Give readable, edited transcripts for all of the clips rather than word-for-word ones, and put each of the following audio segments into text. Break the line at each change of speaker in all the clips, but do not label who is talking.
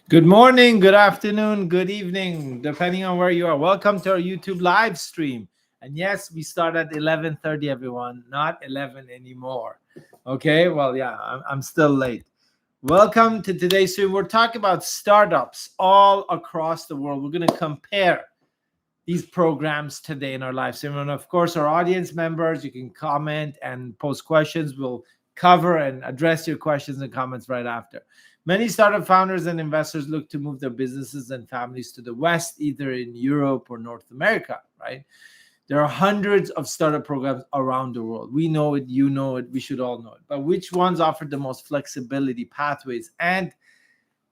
Good morning, good afternoon, good evening, depending on where you are. Welcome to our YouTube live stream. And yes, we start at 11:30, everyone, not 11 anymore. Okay, well, yeah, I'm still late. Welcome to today's stream. We're talking about startups all across the world. We're going to compare these programs today in our live stream. And of course, our audience members, you can comment and post questions. We'll cover and address your questions and comments right after. Many startup founders and investors look to move their businesses and families to the West, either in Europe or North America, right? There are hundreds of startup programs around the world. We know it, you know it, we should all know it. But which ones offer the most flexibility, pathways, and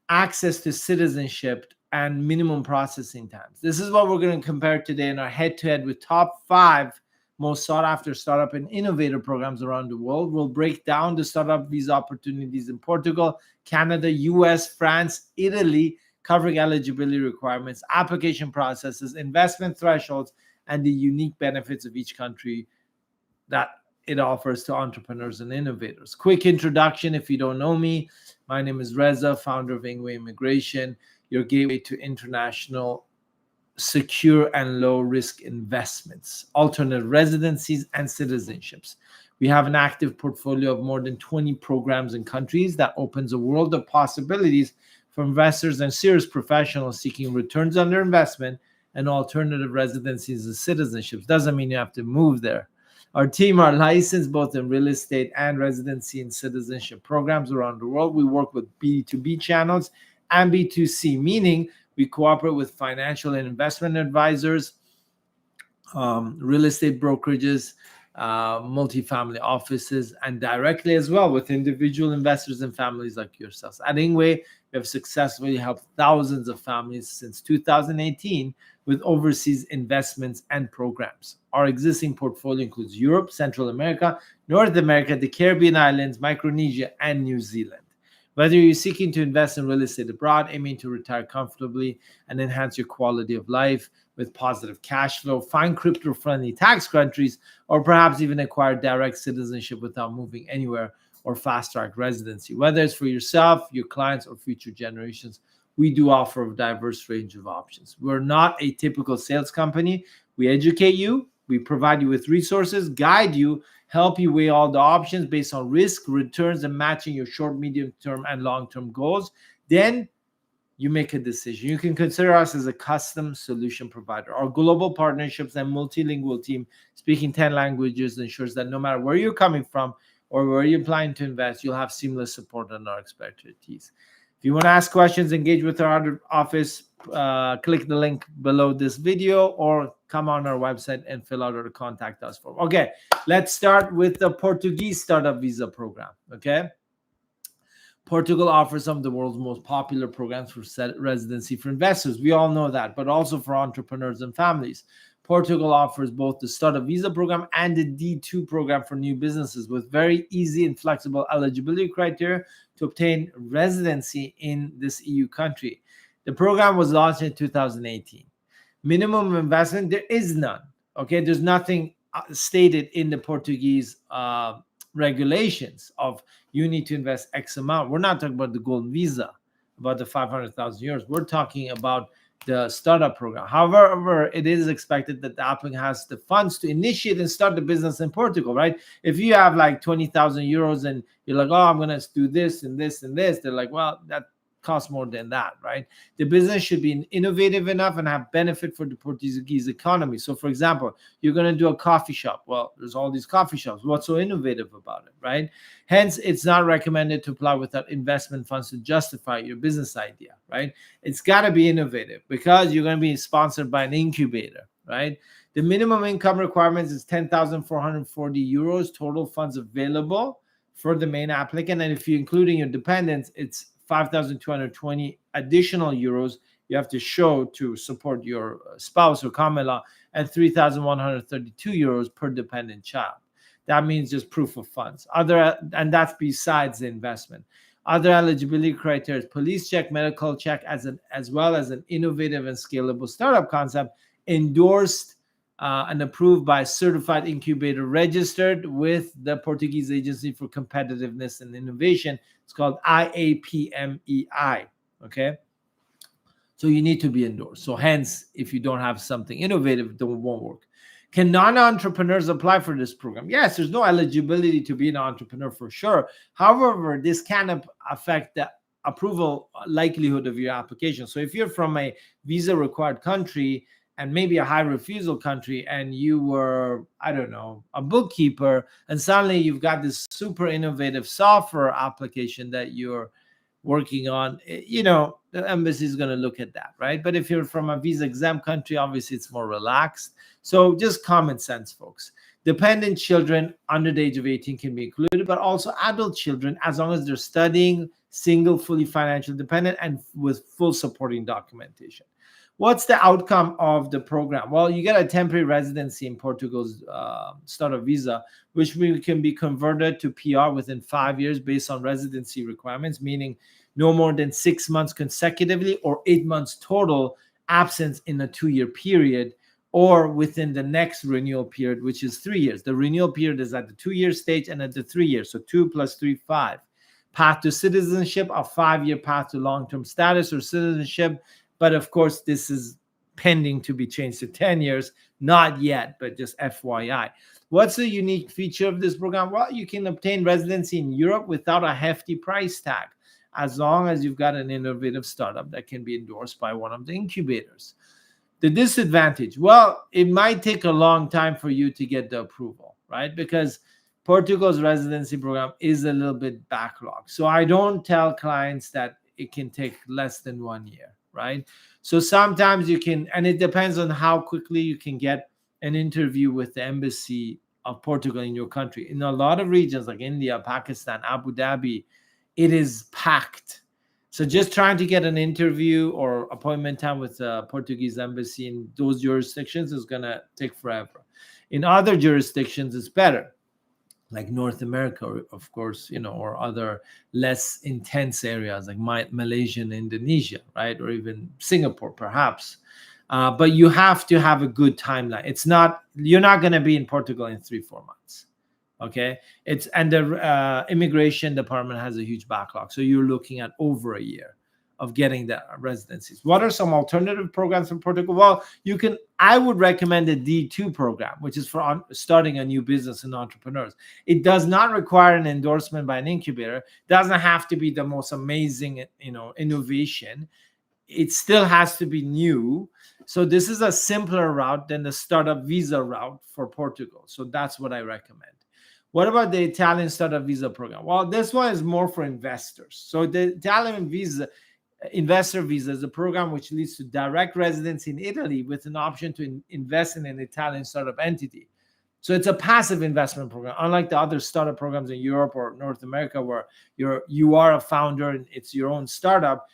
access to citizenship and minimum processing times? This is what we're going to compare today in our head-to-head with top 5 most sought-after startup and innovator programs around the world. We'll break down the startup visa opportunities in Portugal, Canada, US, France, Italy, covering eligibility requirements, application processes, investment thresholds, and the unique benefits of each country that it offers to entrepreneurs and innovators. Quick introduction if you don't know me. My name is Reza, founder of Ingwe Immigration, your gateway to international secure and low risk investments, alternate residencies, and citizenships. We have an active portfolio of more than 20 programs and countries that opens a world of possibilities for investors and serious professionals seeking returns on their investment and alternative residencies and citizenships. Doesn't mean you have to move there. Our team are licensed both in real estate and residency and citizenship programs around the world. We work with B2B channels and B2C, meaning we cooperate with financial and investment advisors, real estate brokerages, multifamily offices, and directly as well with individual investors and families like yourselves. At Ingwe, we have successfully helped thousands of families since 2018 with overseas investments and programs. Our existing portfolio includes Europe, Central America, North America, the Caribbean islands, Micronesia, and New Zealand. Whether you're seeking to invest in real estate abroad, aiming to retire comfortably and enhance your quality of life with positive cash flow, find crypto-friendly tax countries, or perhaps even acquire direct citizenship without moving anywhere, or fast-track residency. Whether it's for yourself, your clients, or future generations, we do offer a diverse range of options. We're not a typical sales company. We educate you, we provide you with resources, guide you, help you weigh all the options based on risk, returns, and matching your short, medium term, and long term goals. Then you make a decision. You can consider us as a custom solution provider. Our global partnerships and multilingual team speaking 10 languages ensures that no matter where you're coming from or where you're planning to invest, you'll have seamless support on our expertise. If you want to ask questions, engage with our office, click the link below this video or come on our website and fill out our contact us form. Okay, let's start with the Portuguese startup visa program. Okay. Portugal offers some of the world's most popular programs for residency for investors. We all know that, but also for entrepreneurs and families. Portugal offers both the startup visa program and the D2 program for new businesses with very easy and flexible eligibility criteria to obtain residency in this EU country. The program was launched in 2018. Minimum investment, there is none. Okay, there's nothing stated in the Portuguese regulations of you need to invest X amount. We're not talking about the golden visa, about the 500,000 euros. We're talking about the startup program. However, it is expected that the applicant has the funds to initiate and start the business in Portugal, right? If you have like 20,000 euros and you're like, oh, I'm going to do this and this and this, they're like, well, that costs more than that, right? The business should be innovative enough and have benefit for the Portuguese economy. So, for example, you're going to do a coffee shop. Well, there's all these coffee shops. What's so innovative about it, right? Hence, it's not recommended to apply without investment funds to justify your business idea, right? It's got to be innovative because you're going to be sponsored by an incubator, right? The minimum income requirements is 10,440 euros total funds available for the main applicant. And if you're including your dependents, it's 5,220 additional euros you have to show to support your spouse or common law, and 3,132 euros per dependent child. That means just proof of funds. And that's besides the investment. Other eligibility criteria is police check, medical check, as well as an innovative and scalable startup concept endorsed and approved by a certified incubator registered with the Portuguese Agency for Competitiveness and Innovation. It's called IAPMEI. Okay. So you need to be endorsed. So hence, if you don't have something innovative, it won't work. Can non-entrepreneurs apply for this program? Yes, there's no eligibility to be an entrepreneur for sure. However, this can affect the approval likelihood of your application. So if you're from a visa required country and maybe a high refusal country, and you were, I don't know, a bookkeeper, and suddenly you've got this super innovative software application that you're working on, the embassy is going to look at that, right? But if you're from a visa exempt country, obviously it's more relaxed. So just common sense, folks. Dependent children under the age of 18 can be included, but also adult children, as long as they're studying, single, fully financially dependent, and with full supporting documentation. What's the outcome of the program? Well, you get a temporary residency in Portugal's startup visa, which can be converted to PR within 5 years based on residency requirements, meaning no more than 6 months consecutively or 8 months total absence in a 2-year period, or within the next renewal period, which is 3 years. The renewal period is at the 2-year stage and at the 3 years. So 2 + 3, 5. Path to citizenship, a 5-year path to long-term status or citizenship. But of course, this is pending to be changed to 10 years. Not yet, but just FYI. What's the unique feature of this program? Well, you can obtain residency in Europe without a hefty price tag, as long as you've got an innovative startup that can be endorsed by one of the incubators. The disadvantage, well, it might take a long time for you to get the approval, right? Because Portugal's residency program is a little bit backlogged. So I don't tell clients that it can take less than 1 year, right? So sometimes you can, and it depends on how quickly you can get an interview with the embassy of Portugal in your country. In a lot of regions like India, Pakistan, Abu Dhabi, it is packed. So just trying to get an interview or appointment time with the Portuguese embassy in those jurisdictions is going to take forever. In other jurisdictions, it's better, like North America, of course, or other less intense areas like Malaysia and Indonesia, right? Or even Singapore, perhaps. But you have to have a good timeline. You're not going to be in Portugal in 3-4 months. Okay. And the immigration department has a huge backlog. So you're looking at over a year of getting the residencies. What are some alternative programs in Portugal? Well, I would recommend the D2 program, which is for starting a new business and entrepreneurs. It does not require an endorsement by an incubator. It doesn't have to be the most amazing, innovation. It still has to be new. So this is a simpler route than the startup visa route for Portugal. So that's what I recommend. What about the Italian startup visa program? Well, this one is more for investors. So the Italian investor visa is a program which leads to direct residency in Italy with an option to invest in an Italian startup entity. So it's a passive investment program, unlike the other startup programs in Europe or North America, where you are a founder and it's your own startup.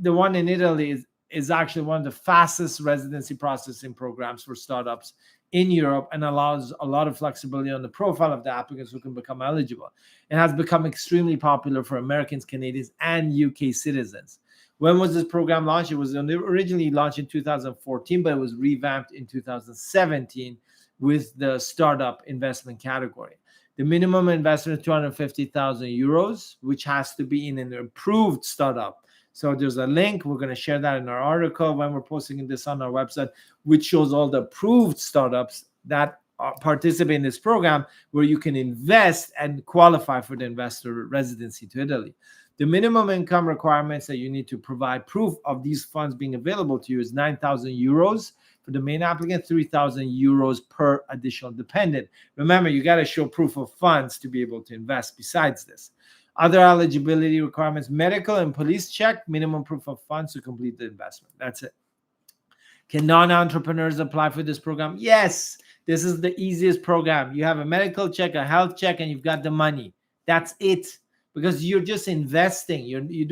The one in Italy is actually one of the fastest residency processing programs for startups in Europe, and allows a lot of flexibility on the profile of the applicants who can become eligible. It has become extremely popular for Americans, Canadians, and UK citizens. When was this program launched? It was originally launched in 2014, but it was revamped in 2017 with the startup investment category. The minimum investment is 250,000 euros, which has to be in an approved startup. So there's a link. We're going to share that in our article when we're posting this on our website, which shows all the approved startups that participate in this program, where you can invest and qualify for the investor residency to Italy. The minimum income requirements that you need to provide proof of these funds being available to you is 9,000 euros for the main applicant, 3,000 euros per additional dependent. Remember, you got to show proof of funds to be able to invest besides this. Other eligibility requirements: medical and police check, minimum proof of funds to complete the investment. That's it. Can non-entrepreneurs apply for this program? Yes, this is the easiest program. You have a medical check, a health check, and you've got the money. That's it. Because you're just investing. They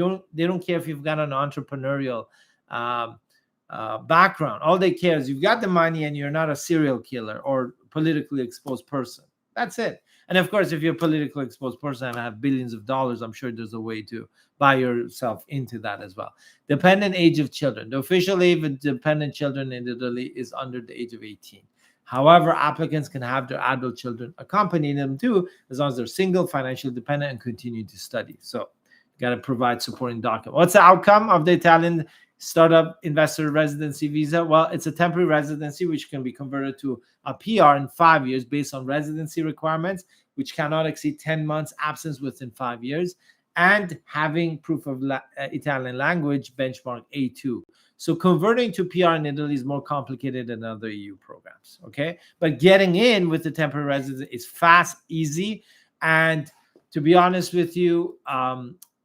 don't care if you've got an entrepreneurial background. All they care is you've got the money and you're not a serial killer or politically exposed person. That's it. And of course, if you're a politically exposed person and have billions of dollars, I'm sure there's a way to buy yourself into that as well. Dependent age of children. The official age of dependent children in Italy is under the age of 18. However, applicants can have their adult children accompany them too, as long as they're single, financially dependent, and continue to study. So you got to provide supporting documents. What's the outcome of the Italian Startup investor residency visa. Well, it's a temporary residency which can be converted to a PR in 5 years based on residency requirements, which cannot exceed 10 months absence within 5 years, and having proof of Italian language benchmark A2. So converting to PR in Italy is more complicated than other EU programs, okay? But getting in with the temporary residence is fast, easy, and to be honest with you,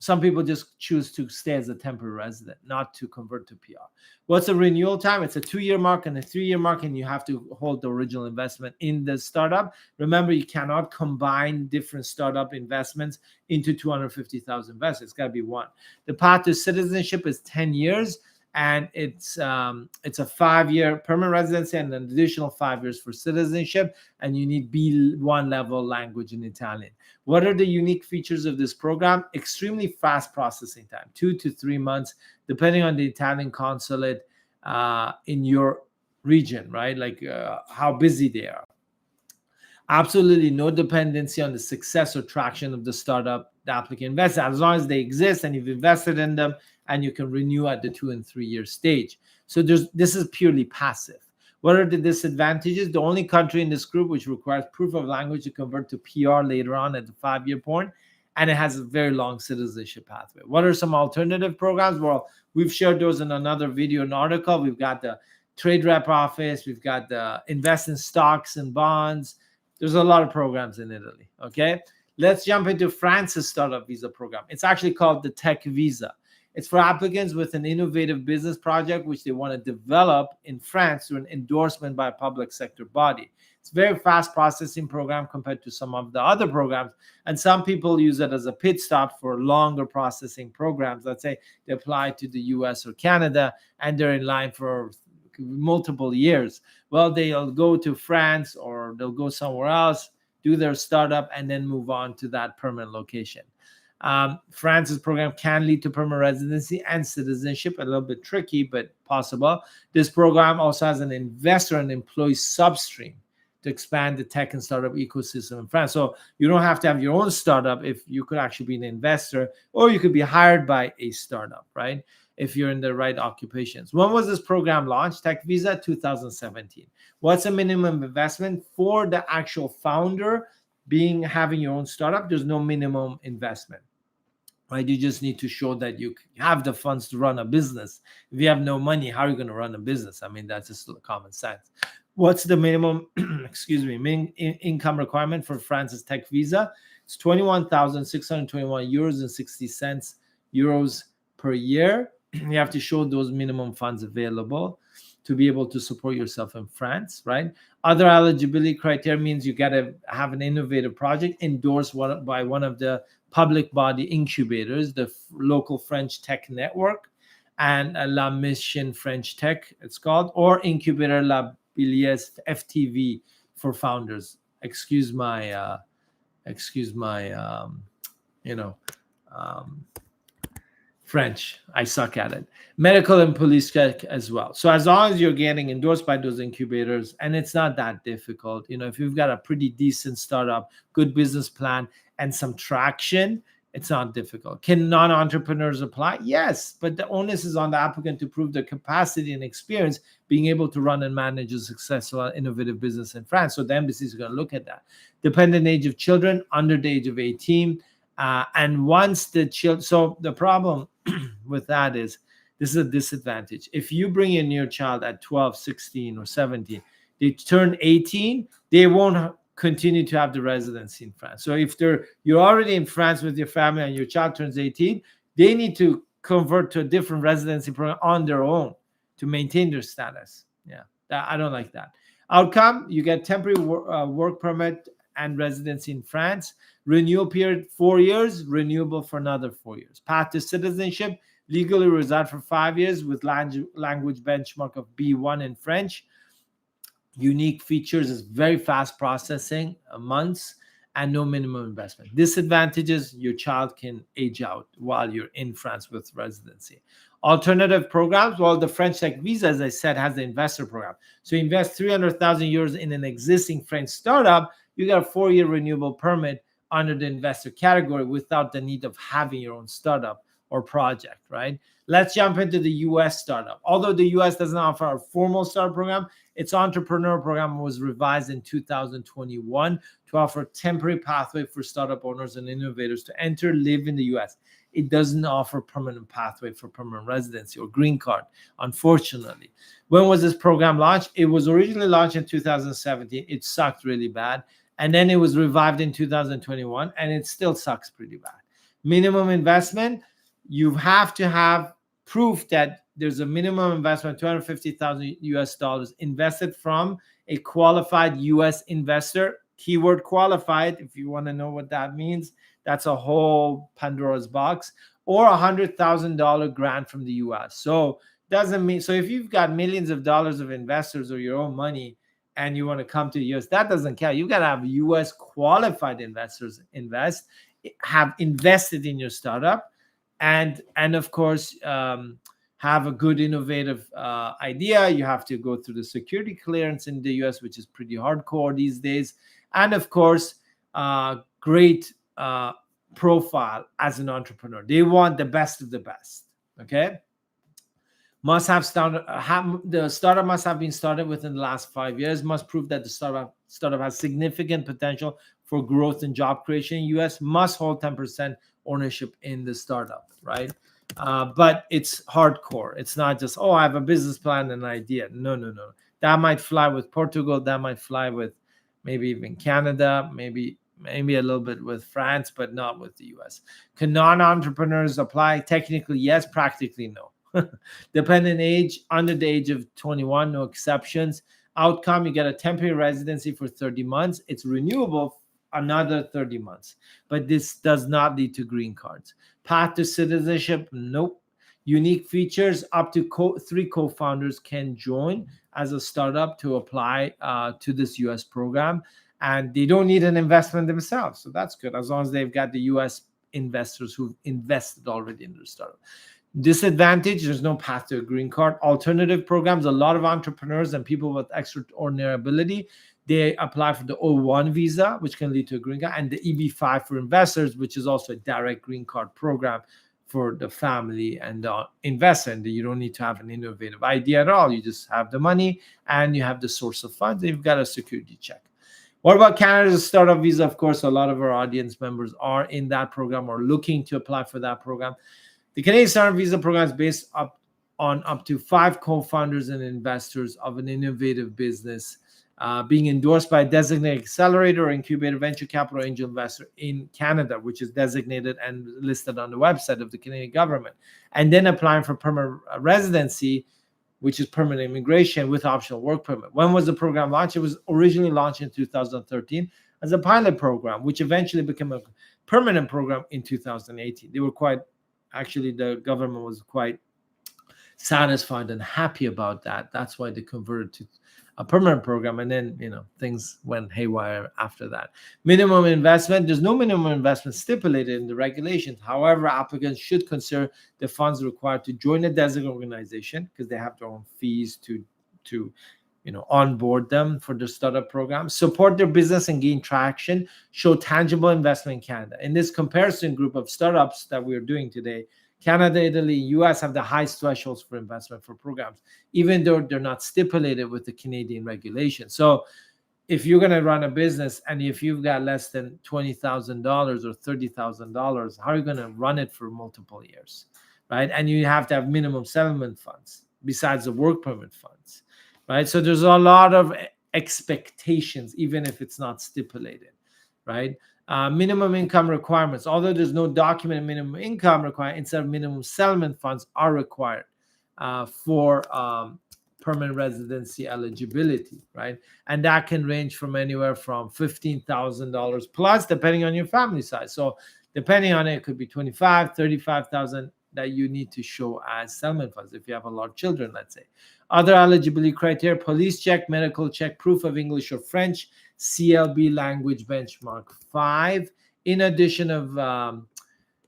some people just choose to stay as a temporary resident, not to convert to PR. What's the renewal time? It's a 2-year mark and a 3-year mark, and you have to hold the original investment in the startup. Remember, you cannot combine different startup investments into 250,000 investments. It's got to be one. The path to citizenship is 10 years, and it's a 5-year permanent residency and an additional 5 years for citizenship, and you need B1 level language in Italian. What are the unique features of this program? Extremely fast processing time, 2 to 3 months, depending on the Italian consulate in your region, right? Like how busy they are. Absolutely no dependency on the success or traction of the startup the applicant invests in, as long as they exist and you've invested in them, and you can renew at the 2 and 3 year stage. So this is purely passive. What are the disadvantages? The only country in this group which requires proof of language to convert to PR later on at the 5-year point, and it has a very long citizenship pathway. What are some alternative programs? Well, we've shared those in another video and article. We've got the trade rep office. We've got the invest in stocks and bonds. There's a lot of programs in Italy, okay? Let's jump into France's startup visa program. It's actually called the Tech Visa. It's for applicants with an innovative business project which they want to develop in France through an endorsement by a public sector body. It's a very fast processing program compared to some of the other programs, and some people use it as a pit stop for longer processing programs. Let's say they apply to the US or Canada and they're in line for multiple years. Well, they'll go to France or they'll go somewhere else, do their startup, and then move on to that permanent location. France's program can lead to permanent residency and citizenship, a little bit tricky, but possible. This program also has an investor and employee substream to expand the tech and startup ecosystem in France. So you don't have to have your own startup if you could actually be an investor, or you could be hired by a startup, right? If you're in the right occupations. When was this program launched? Tech Visa 2017. What's a minimum investment for the actual founder having your own startup? There's no minimum investment, right? You just need to show that you have the funds to run a business. If you have no money, how are you going to run a business? I mean, that's just common sense. What's the minimum, income requirement for France's Tech Visa? It's 21,621 euros and 60 cents per year. You have to show those minimum funds available to be able to support yourself in France, right? Other eligibility criteria means you got to have an innovative project endorsed by one of the public body incubators, the local French tech network, and La Mission French Tech, it's called, or incubator La Bilies FTV for founders. Excuse my French. I suck at it. Medical and police check as well. So as long as you're getting endorsed by those incubators, and it's not that difficult, if you've got a pretty decent startup, good business plan, and some traction, it's not difficult. Can non-entrepreneurs apply? Yes, but the onus is on the applicant to prove their capacity and experience being able to run and manage a successful and innovative business in France. So the embassy is going to look at that. Dependent age of children, under the age of 18. And once the child, so the problem with that is, this is a disadvantage. If you bring in your child at 12, 16, or 17, they turn 18, they won't continue to have the residency in France. So if you're already in France with your family and your child turns 18, they need to convert to a different residency program on their own to maintain their status. Yeah, I don't like that. Outcome, you get temporary work permit and residency in France. Renewal period 4 years, renewable for another 4 years. Path to citizenship, legally reside for 5 years with language benchmark of B1 in French. Unique features is very fast processing, months, and no minimum investment. Disadvantages, your child can age out while you're in France with residency. Alternative programs, well, the French Tech Visa, as I said, has the investor program. So you invest 300,000 euros in an existing French startup, you got a 4-year renewable permit under the investor category without the need of having your own startup or project, right? Let's jump into the US startup. Although the US doesn't offer a formal startup program, its entrepreneur program was revised in 2021 to offer a temporary pathway for startup owners and innovators to enter, live in the US. It doesn't offer permanent pathway for permanent residency or green card, unfortunately. When was this program launched? It was originally launched in 2017. It sucked really bad. And then it was revived in 2021, and it still sucks pretty bad. Minimum investment, you have to have proof that there's a minimum investment, 250,000 US dollars invested from a qualified US investor. Keyword qualified, if you want to know what that means, that's a whole Pandora's box, or $100,000 grant from the US. So doesn't mean, so if you've got millions of dollars of investors or your own money and you want to come to the US, that doesn't count. You got to have US qualified investors have invested in your startup, and of course have a good innovative idea. You have to go through the security clearance in the US, which is pretty hardcore these days, and of course great profile as an entrepreneur. They want the best of the best. Okay, must have started. The startup must have been started within the last 5 years. Must prove that the startup has significant potential for growth and job creation in US. Must hold 10% ownership in the startup, right? But it's hardcore. It's not just, oh, I have a business plan and an idea. No. That might fly with Portugal. That might fly with maybe even Canada, maybe a little bit with France, but not with the US. Can non-entrepreneurs apply? Technically, yes. Practically, no. Dependent age, under the age of 21, no exceptions. Outcome, you get a temporary residency for 30 months. It's renewable another 30 months, but this does not lead to green cards. Path to citizenship, nope. Unique features, up to 3 co-founders can join as a startup to apply to this US program, and they don't need an investment themselves, so that's good as long as they've got the US investors who've invested already in their startup. Disadvantage, there's no path to a green card. Alternative programs, a lot of entrepreneurs and people with extraordinary ability, they apply for the O1 visa, which can lead to a green card, and the EB5 for investors, which is also a direct green card program for the family and the investor. And you don't need to have an innovative idea at all. You just have the money and you have the source of funds. And you've got a security check. What about Canada's startup visa? Of course, a lot of our audience members are in that program or looking to apply for that program. The Canadian Startup Visa program is based on up to 5 co-founders and investors of an innovative business being endorsed by a designated accelerator or incubator venture capital angel investor in Canada, which is designated and listed on the website of the Canadian government, and then applying for permanent residency, which is permanent immigration with optional work permit. When was the program launched? It was originally launched in 2013 as a pilot program, which eventually became a permanent program in 2018. The government was quite satisfied and happy about that. That's why they converted to a permanent program, and then things went haywire after that. Minimum investment, there's no minimum investment stipulated in the regulations. However, applicants should consider the funds required to join a designated organization, because they have their own fees to onboard them for the startup program, support their business and gain traction, show tangible investment in Canada. In this comparison group of startups that we're doing today, Canada, Italy, US have the highest thresholds for investment for programs, even though they're not stipulated with the Canadian regulation. So if you're going to run a business and if you've got less than $20,000 or $30,000, how are you going to run it for multiple years, right? And you have to have minimum settlement funds besides the work permit funds, right? So there's a lot of expectations, even if it's not stipulated, right? Minimum income requirements. Although there's no documented minimum income requirement, instead of minimum settlement funds are required for permanent residency eligibility, right? And that can range from anywhere from $15,000 plus, depending on your family size. So depending on it could be 25, 35,000 that you need to show as settlement funds if you have a lot of children, let's say. Other eligibility criteria: police check, medical check, proof of English or French, CLB language benchmark 5, in addition of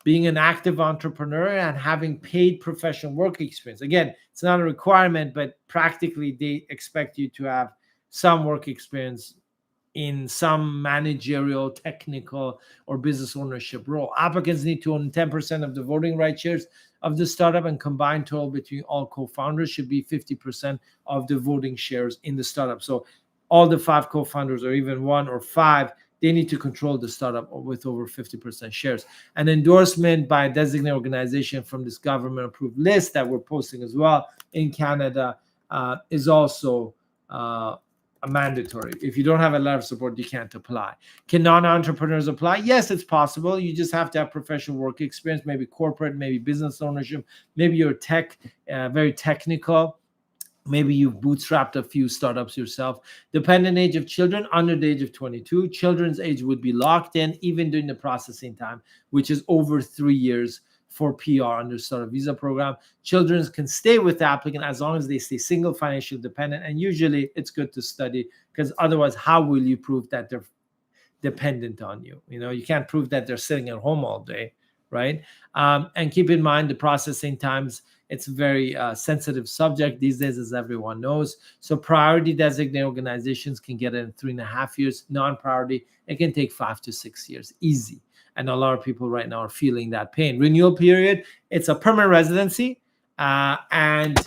being an active entrepreneur and having paid professional work experience. Again, it's not a requirement, but practically they expect you to have some work experience in some managerial, technical, or business ownership role. Applicants need to own 10% of the voting rights shares of the startup, and combined total between all co-founders should be 50% of the voting shares in the startup. So all the 5 co-founders, or even 1 or 5, they need to control the startup with over 50% shares. An endorsement by a designated organization from this government-approved list that we're posting as well in Canada is also mandatory. If you don't have a letter of support, you can't apply. Can non-entrepreneurs apply? Yes, it's possible. You just have to have professional work experience, maybe corporate, maybe business ownership, maybe you're very technical. Maybe you've bootstrapped a few startups yourself. Dependent age of children, under the age of 22. Children's age would be locked in even during the processing time, which is over 3 years for PR under startup visa program. Children can stay with the applicant as long as they stay single, financially dependent. And usually it's good to study, because otherwise, how will you prove that they're dependent on you? You can't prove that they're sitting at home all day, right? And keep in mind the processing times. It's a very sensitive subject these days, as everyone knows. So priority designated organizations can get it in 3.5 years. Non-priority, it can take 5 to 6 years, easy. And a lot of people right now are feeling that pain. Renewal period, it's a permanent residency, and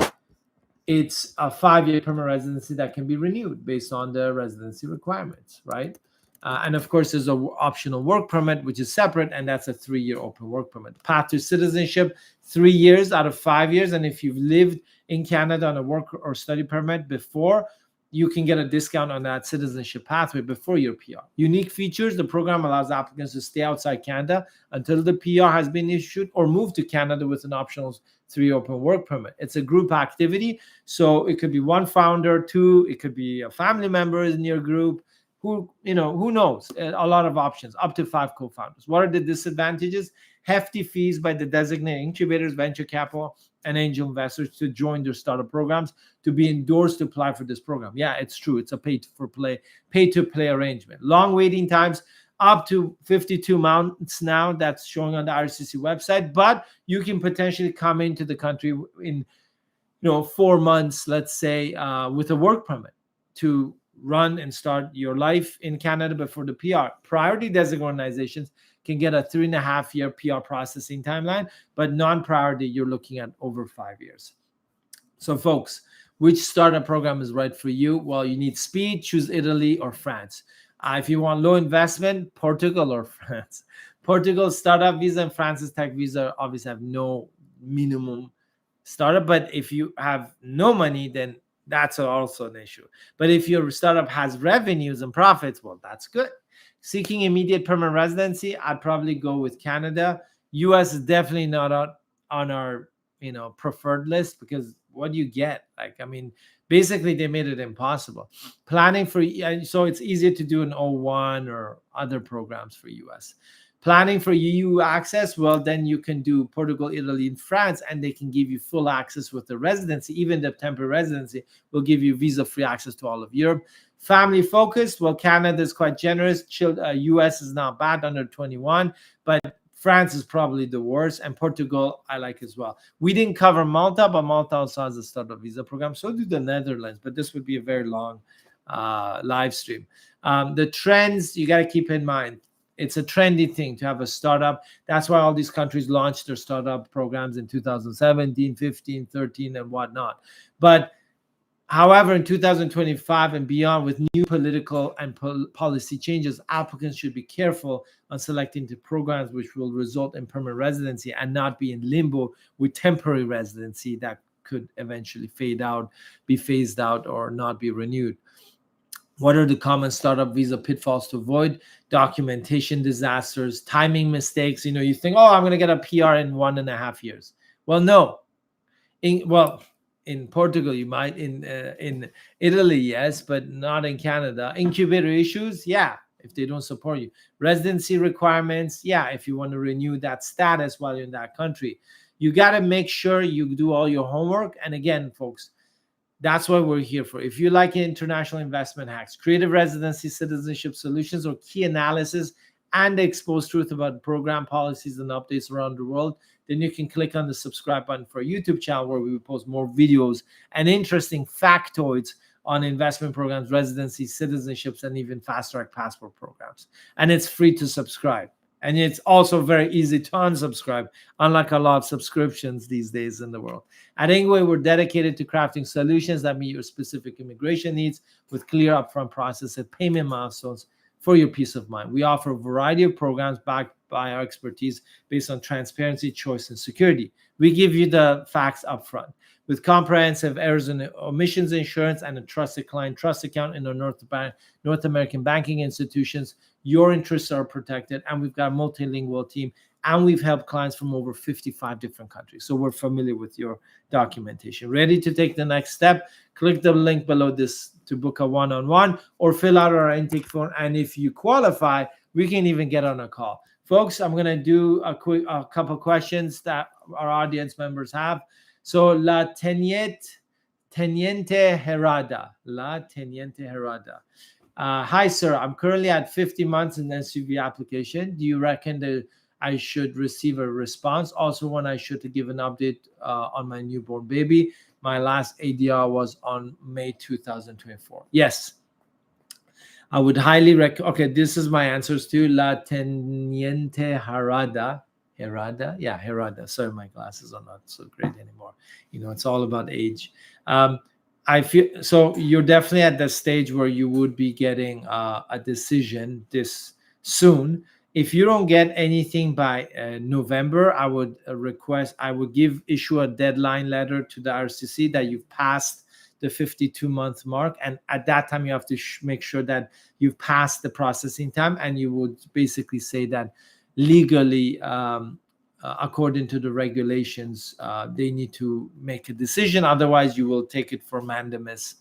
it's a 5-year permanent residency that can be renewed based on the residency requirements, right? And of course, there's an optional work permit, which is separate, and that's a 3-year open work permit. Path to citizenship, 3 years out of 5 years. And if you've lived in Canada on a work or study permit before, you can get a discount on that citizenship pathway before your PR. Unique features, the program allows applicants to stay outside Canada until the PR has been issued, or move to Canada with an optional 3-year open work permit. It's a group activity, so it could be 1 founder, 2, it could be a family member in your group. Who knows? A lot of options, up to 5 co-founders. What are the disadvantages? Hefty fees by the designated incubators, venture capital, and angel investors to join their startup programs, to be endorsed to apply for this program. Yeah, it's true. It's a pay-to-play arrangement. Long waiting times, up to 52 months now. That's showing on the IRCC website. But you can potentially come into the country in 4 months, let's say, with a work permit to run and start your life in Canada before the PR. Priority designated organizations can get a 3.5-year PR processing timeline, but non-priority, you're looking at over 5 years. So folks, which startup program is right for you? Well, you need speed. Choose Italy or France. If you want low investment, Portugal or France. Portugal's startup visa and France's tech visa obviously have no minimum startup, but if you have no money, then that's also an issue. But if your startup has revenues and profits, well, that's good. Seeking immediate permanent residency, I'd probably go with Canada. US is definitely not on our preferred list, because what do you get? Basically they made it impossible. Planning for, so it's easier to do an O1 or other programs for US. Planning for EU access, well, then you can do Portugal, Italy, and France, and they can give you full access with the residency. Even the temporary residency will give you visa-free access to all of Europe. Family focused, well, Canada is quite generous. US is not bad, under 21, but France is probably the worst, and Portugal I like as well. We didn't cover Malta, but Malta also has a startup visa program. So do the Netherlands, but this would be a very long live stream. The trends you got to keep in mind. It's a trendy thing to have a startup. That's why all these countries launched their startup programs in 2017, 15, 13, and whatnot. But however, in 2025 and beyond, with new political and policy changes, applicants should be careful on selecting the programs which will result in permanent residency, and not be in limbo with temporary residency that could eventually be phased out, or not be renewed. What are the common startup visa pitfalls to avoid? Documentation disasters, timing mistakes. You think, I'm going to get a PR in 1.5 years. Well, no. In Portugal, you might. In Italy, yes, but not in Canada. Incubator issues, yeah, if they don't support you. Residency requirements, yeah, if you want to renew that status while you're in that country. You got to make sure you do all your homework. And again, folks, that's what we're here for. If you like international investment hacks, creative residency citizenship solutions, or key analysis and expose truth about program policies and updates around the world, then you can click on the subscribe button for our YouTube channel, where we will post more videos and interesting factoids on investment programs, residency, citizenships, and even fast-track passport programs. And it's free to subscribe. And it's also very easy to unsubscribe, unlike a lot of subscriptions these days in the world. At Ingway, we're dedicated to crafting solutions that meet your specific immigration needs with clear upfront process and payment milestones for your peace of mind. We offer a variety of programs backed by our expertise based on transparency, choice, and security. We give you the facts upfront. With comprehensive errors and omissions insurance and a trusted client trust account in our North American banking institutions, your interests are protected, and we've got a multilingual team, and we've helped clients from over 55 different countries. So we're familiar with your documentation. Ready to take the next step? Click the link below this to book a one-on-one or fill out our intake form. And if you qualify, we can even get on a call. Folks, I'm going to do a couple questions that our audience members have. So La Teniente Herada. Hi, sir. I'm currently at 50 months in SUV application. Do you reckon that I should receive a response? Also, when I should give an update on my newborn baby. My last ADR was on May 2024. Yes. I would highly recommend. Okay, this is my answers to La Teniente Herada. Yeah, Herada. Sorry, my glasses are not so great anymore. It's all about age. I feel so. You're definitely at the stage where you would be getting a decision this soon. If you don't get anything by November, I would issue a deadline letter to the RCC that you've passed the 52-month mark, and at that time you have to make sure that you've passed the processing time, and you would basically say that legally, according to the regulations, they need to make a decision. Otherwise, you will take it for mandamus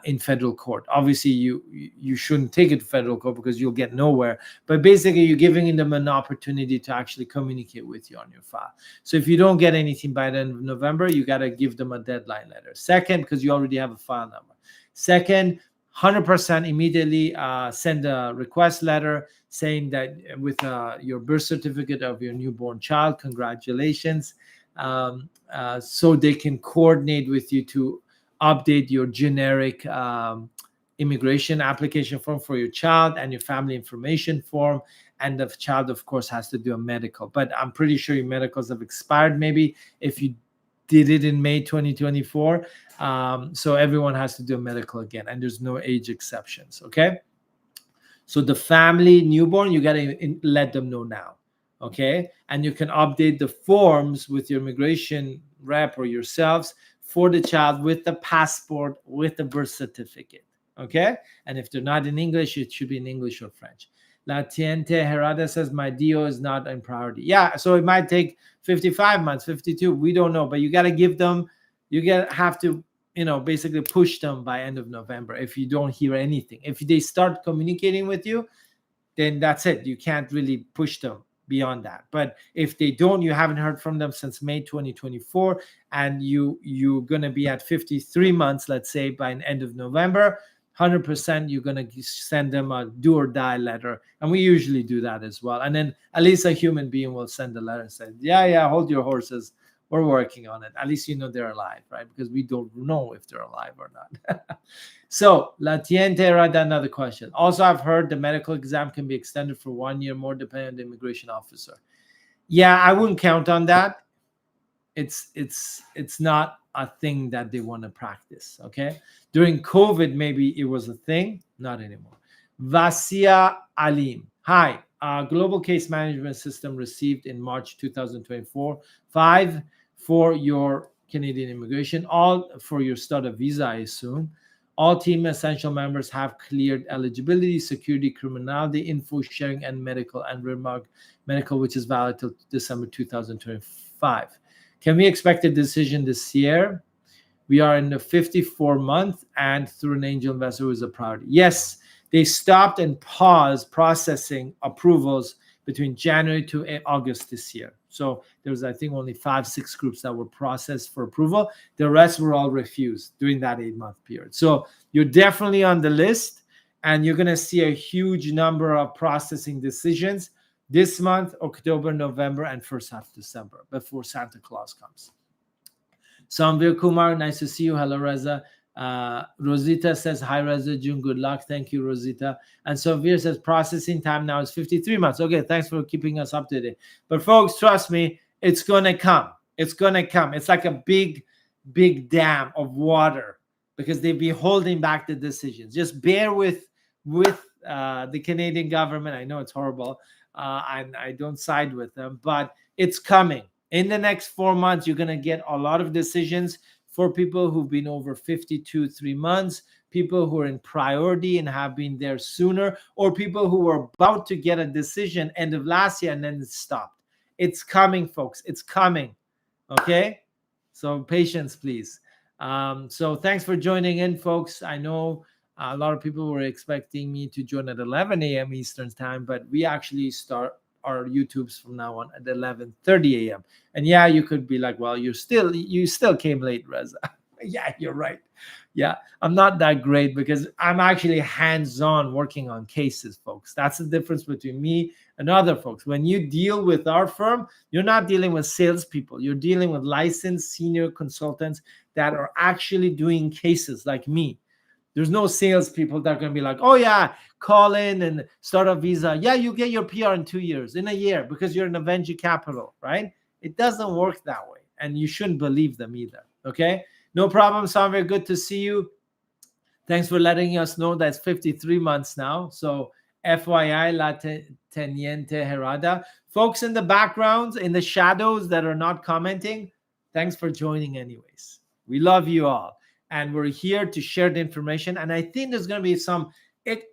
in federal court. Obviously, you shouldn't take it to federal court because you'll get nowhere. But basically, you're giving them an opportunity to actually communicate with you on your file. So if you don't get anything by the end of November, you got to give them a deadline letter. Second, because you already have a file number. Second, 100% immediately send a request letter saying that with your birth certificate of your newborn child, congratulations, so they can coordinate with you to update your generic immigration application form for your child and your family information form. And the child, of course, has to do a medical. But I'm pretty sure your medicals have expired maybe if you did it in May 2024. So everyone has to do a medical again, and there's no age exceptions, okay? So the family newborn, you got to let them know now, okay? And you can update the forms with your immigration rep or yourselves for the child with the passport, with the birth certificate, okay? And if they're not in English, it should be in English or French. La Tiente Herada says, my DO is not in priority. Yeah, so it might take 55 months, 52. We don't know, but you got to give them, have to, basically push them by end of November if you don't hear anything. If they start communicating with you, then that's it. You can't really push them beyond that. But if they don't, you haven't heard from them since May 2024, and you're going to be at 53 months, let's say, by the end of November, 100% you're going to send them a do or die letter. And we usually do that as well. And then at least a human being will send a letter and say, yeah, hold your horses. We're working on it. At least they're alive, right? Because we don't know if they're alive or not. So, La Tiente Rada, another question. Also, I've heard the medical exam can be extended for 1 year more depending on the immigration officer. Yeah, I wouldn't count on that. It's not a thing that they want to practice, okay? During COVID, maybe it was a thing. Not anymore. Vasia Alim. Hi. Global case management system received in March 2024. 5 for your Canadian immigration, all for your startup visa, I assume. All team essential members have cleared eligibility, security, criminality, info sharing, and medical medical, which is valid till December 2025. Can we expect a decision this year? We are in the 54 month, and through an angel investor who is a priority. Yes, they stopped and paused processing approvals between January to August this year. So there was, I think, only 5-6 groups that were processed for approval. The rest were all refused during that 8-month period. So you're definitely on the list, and you're going to see a huge number of processing decisions this month, October, November, and first half of December before Santa Claus comes. Samvir Kumar, nice to see you. Hello, Reza. Rosita says, hi, Reza June. Good luck. Thank you, Rosita. And Sovir says, processing time now is 53 months. Okay, thanks for keeping us up to date. But folks, trust me, it's going to come. It's going to come. It's like a big, big dam of water because they've been holding back the decisions. Just bear with the Canadian government. I know it's horrible, and I don't side with them, but it's coming. In the next 4 months, you're going to get a lot of decisions for people who've been over 52, 3 months, people who are in priority and have been there sooner, or people who were about to get a decision end of last year and then it stopped. It's coming, folks. It's coming. Okay? So patience, please. So thanks for joining in, folks. I know a lot of people were expecting me to join at 11 a.m. Eastern time, but we actually start our YouTubes from now on at 11:30 a.m. And yeah, you could be like, well, you still came late, Reza. Yeah, you're right. Yeah, I'm not that great because I'm actually hands-on working on cases, folks. That's the difference between me and other folks. When you deal with our firm, you're not dealing with salespeople. You're dealing with licensed senior consultants that are actually doing cases like me. There's no salespeople that are going to be like, oh, yeah, call in and start a visa. Yeah, you get your PR in 2 years, in a year, because you're an venture capital, right? It doesn't work that way. And you shouldn't believe them either. Okay? No problem, Samir. Good to see you. Thanks for letting us know that's 53 months now. So FYI, La Teniente Herada. Folks in the backgrounds, in the shadows that are not commenting, thanks for joining anyways. We love you all. And we're here to share the information. And I think there's going to be some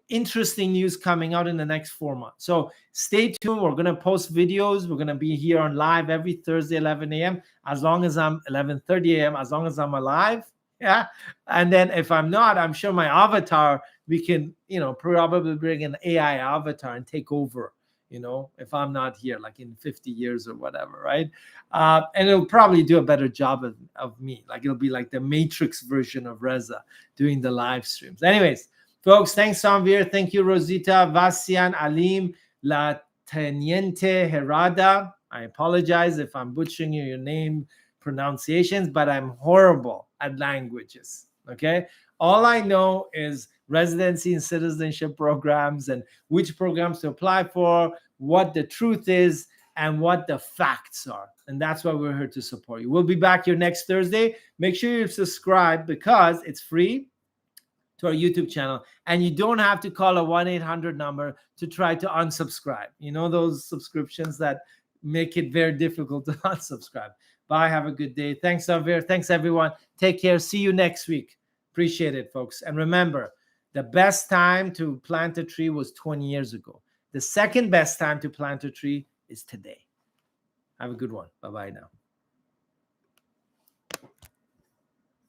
interesting news coming out in the next 4 months. So stay tuned. We're going to post videos. We're going to be here on live every Thursday, 11 a.m. As long as I'm 11:30 a.m. As long as I'm alive. Yeah. And then if I'm not, I'm sure my avatar, we can, probably bring an AI avatar and take over, if I'm not here, like in 50 years or whatever, right? And it'll probably do a better job of me. Like it'll be like the Matrix version of Reza doing the live streams. Anyways, folks, thanks, Samvir. Thank you, Rosita, Vasian, Alim, La Teniente Herada. I apologize if I'm butchering your name pronunciations, but I'm horrible at languages. Okay. All I know is residency and citizenship programs and which programs to apply for, what the truth is, and what the facts are. And that's why we're here to support you. We'll be back here next Thursday. Make sure you subscribe because it's free to our YouTube channel. And you don't have to call a 1-800 number to try to unsubscribe. You know, those subscriptions that make it very difficult to unsubscribe. Bye. Have a good day. Thanks, Avir. Thanks, everyone. Take care. See you next week. Appreciate it, folks. And remember, the best time to plant a tree was 20 years ago. The second best time to plant a tree is today. Have a good one. Bye-bye now.